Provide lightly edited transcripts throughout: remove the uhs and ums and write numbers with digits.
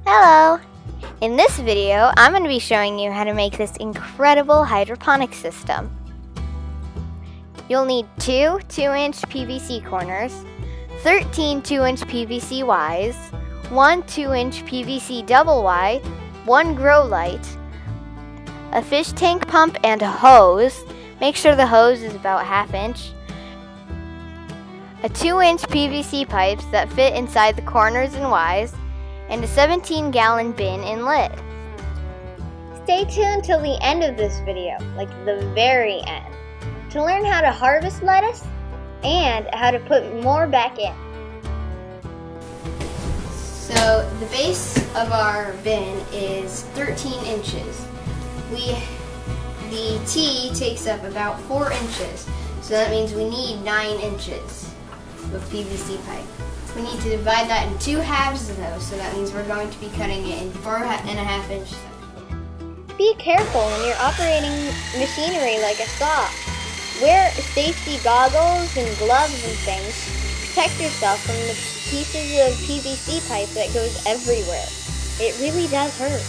Hello! In this video, I'm going to be showing you how to make this incredible hydroponic system. You'll need two 2-inch PVC corners, 13 2-inch PVC Ys, one 2-inch PVC double Y, one grow light, a fish tank pump and a hose. Make sure the hose is about 1/2 inch. A 2-inch PVC pipes that fit inside the corners and Ys, and a 17-gallon bin and lid. Stay tuned till the end of this video, like the very end, to learn how to harvest lettuce and how to put more back in. So the base of our bin is 13 inches. The T takes up about 4 inches, so that means we need 9 inches of PVC pipe. We need to divide that in 2 halves though, so that means we're going to be cutting it in 4.5 inch sections. Be careful when you're operating machinery like a saw. Wear safety goggles and gloves and things. Protect yourself from the pieces of PVC pipe that goes everywhere. It really does hurt.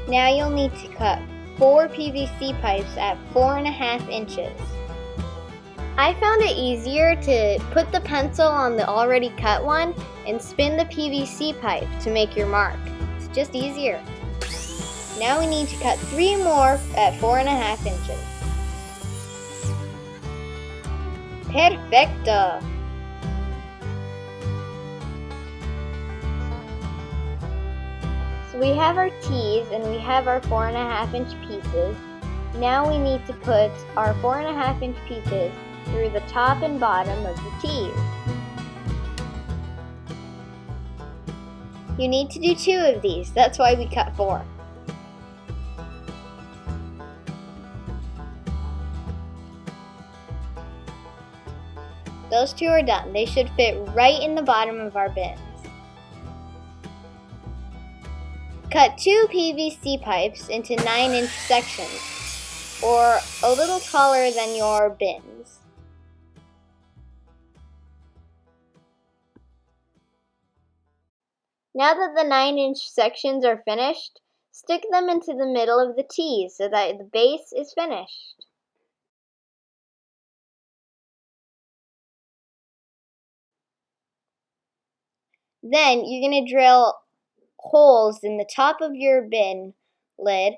Now you'll need to cut 4 PVC pipes at 4.5 inches. I found it easier to put the pencil on the already cut one and spin the PVC pipe to make your mark. It's just easier. Now we need to cut 3 more at 4.5 inches. Perfecto! So we have our T's and we have our 4.5 inch pieces. Now we need to put our 4.5 inch pieces through the top and bottom of the T's. You need to do 2 of these, that's why we cut 4. Those 2 are done. They should fit right in the bottom of our bins. Cut 2 PVC pipes into 9-inch sections, or a little taller than your bins. Now that the 9-inch sections are finished, stick them into the middle of the T so that the base is finished. Then you're going to drill holes in the top of your bin lid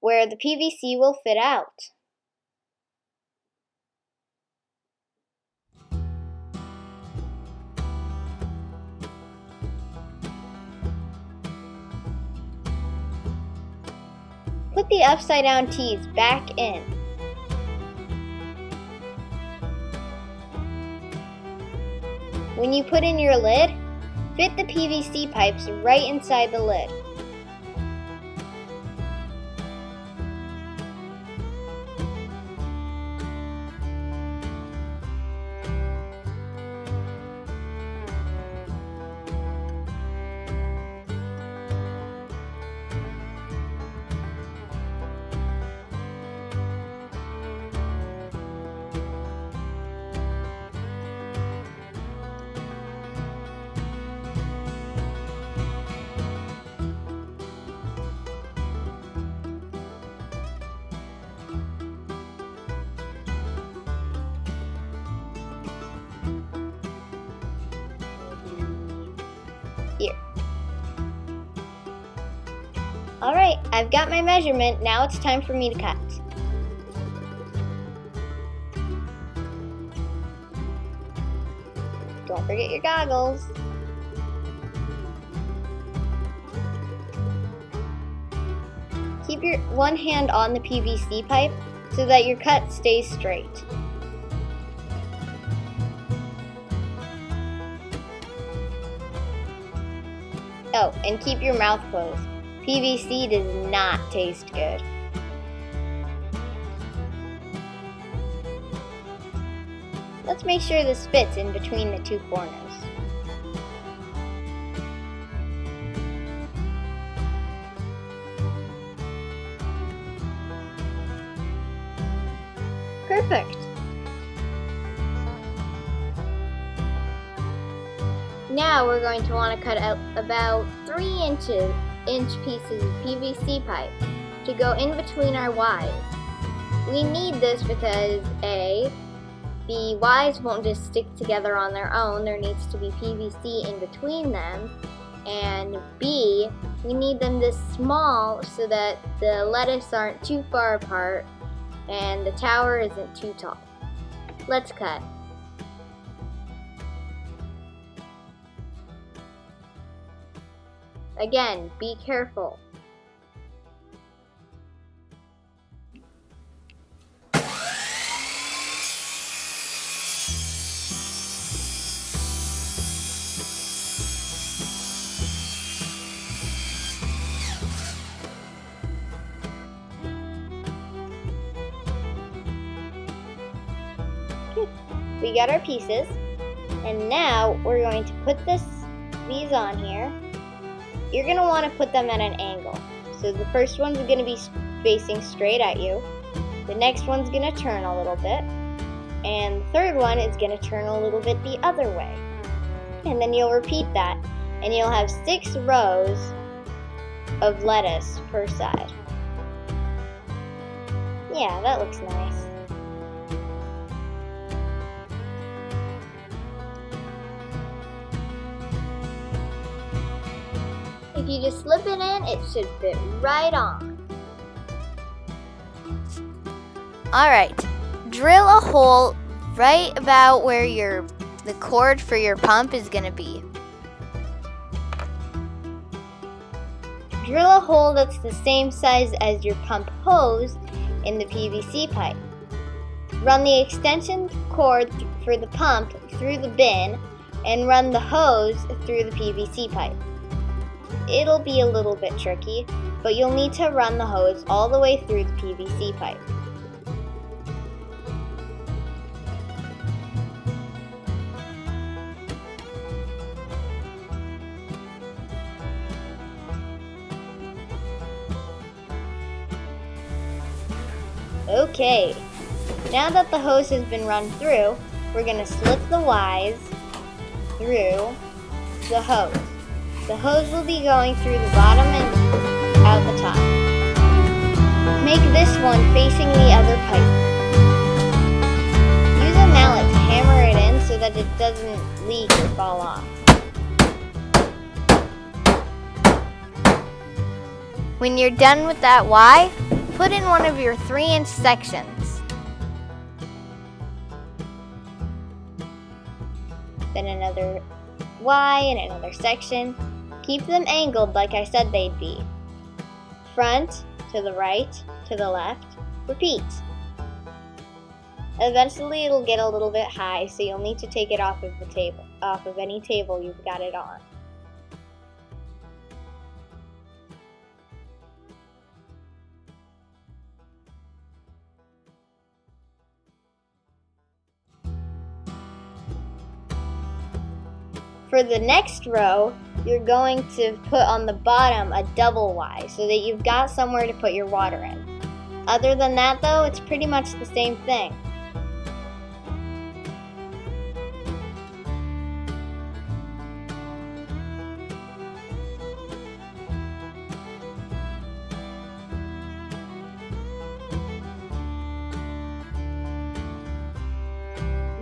where the PVC will fit out. Put the upside down T's back in. When you put in your lid, fit the PVC pipes right inside the lid. Here. Alright, I've got my measurement. Now it's time for me to cut. Don't forget your goggles. Keep your one hand on the PVC pipe so that your cut stays straight. Oh, and keep your mouth closed. PVC does not taste good. Let's make sure this fits in between the 2 corners. Perfect. Now we're going to want to cut out about 3-inch pieces of PVC pipe to go in between our Ys. We need this because A, the Ys won't just stick together on their own, there needs to be PVC in between them, and B, we need them this small so that the lettuce aren't too far apart and the tower isn't too tall. Let's cut. Again, be careful. We got our pieces, and now we're going to put these on here. You're going to want to put them at an angle. So the first one's going to be facing straight at you. The next one's going to turn a little bit. And the third one is going to turn a little bit the other way. And then you'll repeat that. And you'll have 6 rows of lettuce per side. Yeah, that looks nice. If you just slip it in, it should fit right on. Alright, drill a hole right about where the cord for your pump is going to be. Drill a hole that's the same size as your pump hose in the PVC pipe. Run the extension cord for the pump through the bin and run the hose through the PVC pipe. It'll be a little bit tricky, but you'll need to run the hose all the way through the PVC pipe. Okay, now that the hose has been run through, we're going to slip the Ys through the hose. The hose will be going through the bottom and out the top. Make this one facing the other pipe. Use a mallet to hammer it in so that it doesn't leak or fall off. When you're done with that Y, put in one of your 3-inch sections. Then another Y and another section. Keep them angled like I said they'd be. Front, to the right, to the left. Repeat. Eventually it'll get a little bit high, so you'll need to take it off of the table, off of any table you've got it on. For the next row, you're going to put on the bottom a double Y so that you've got somewhere to put your water in. Other than that though, it's pretty much the same thing.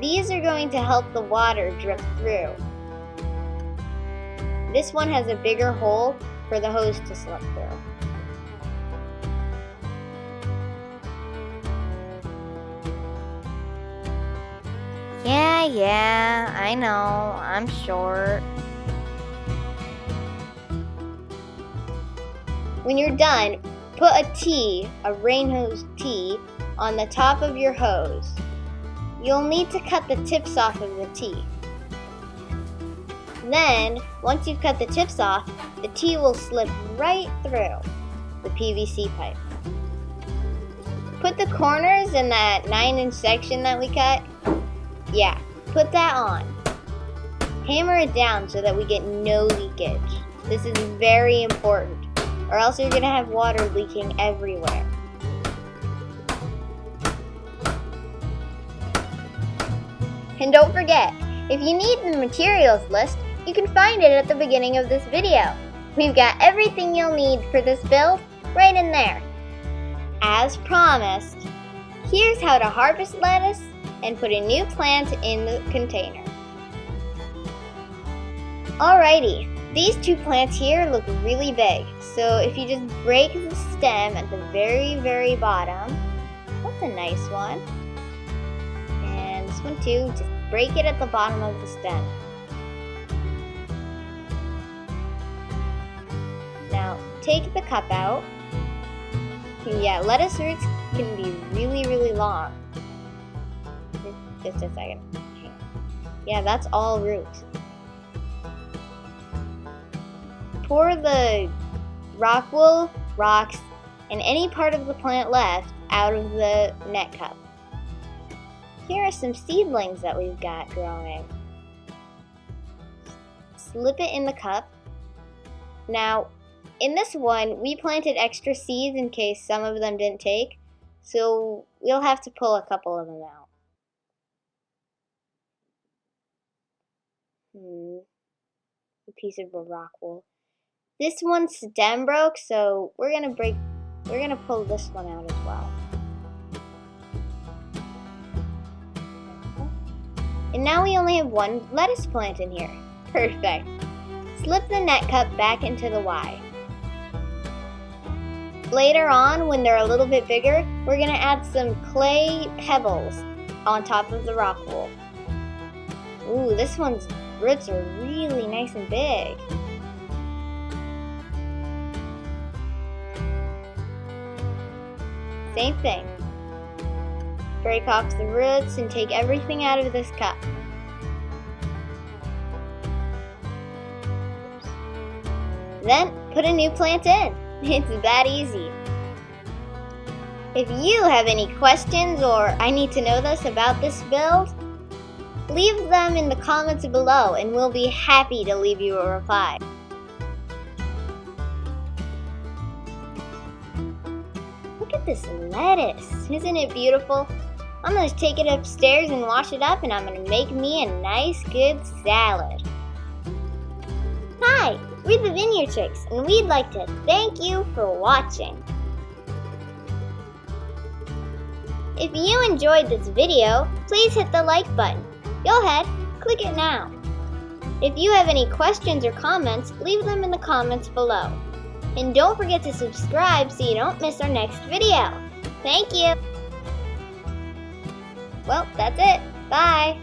These are going to help the water drip through. This one has a bigger hole for the hose to slip through. Yeah, I know, I'm short. When you're done, put a T, a rain hose T, on the top of your hose. You'll need to cut the tips off of the T. Then, once you've cut the tips off, the T will slip right through the PVC pipe. Put the corners in that 9-inch section that we cut. Yeah, put that on. Hammer it down so that we get no leakage. This is very important, or else you're going to have water leaking everywhere. And don't forget, if you need the materials list, you can find it at the beginning of this video. We've got everything you'll need for this build right in there. As promised, here's how to harvest lettuce and put a new plant in the container. Alrighty, these two plants here look really big, so if you just break the stem at the very bottom, that's a nice one. And this one too, just break it at the bottom of the stem. Now, take the cup out. Yeah, lettuce roots can be really long. Just a second. Yeah, that's all roots. Pour the rock wool, rocks, and any part of the plant left out of the net cup. Here are some seedlings that we've got growing. Slip it in the cup. Now, in this one, we planted extra seeds in case some of them didn't take, so we'll have to pull a couple of them out. A piece of rock wool. This one's stem broke, so we're gonna pull this one out as well. And now we only have one lettuce plant in here. Perfect. Slip the net cup back into the Y. Later on, when they're a little bit bigger, we're gonna add some clay pebbles on top of the rock wool. Ooh, this one's roots are really nice and big. Same thing. Break off the roots and take everything out of this cup. Then put a new plant in. It's that easy. If you have any questions or I need to know this about this build, leave them in the comments below and we'll be happy to leave you a reply. Look at this lettuce. Isn't it beautiful? I'm going to take it upstairs and wash it up and I'm going to make me a nice good salad. Hi, we're the Vineyard Chicks and we'd like to thank you for watching. If you enjoyed this video, please hit the like button. Go ahead, click it now. If you have any questions or comments, leave them in the comments below. And don't forget to subscribe so you don't miss our next video. Thank you! Well, that's it. Bye!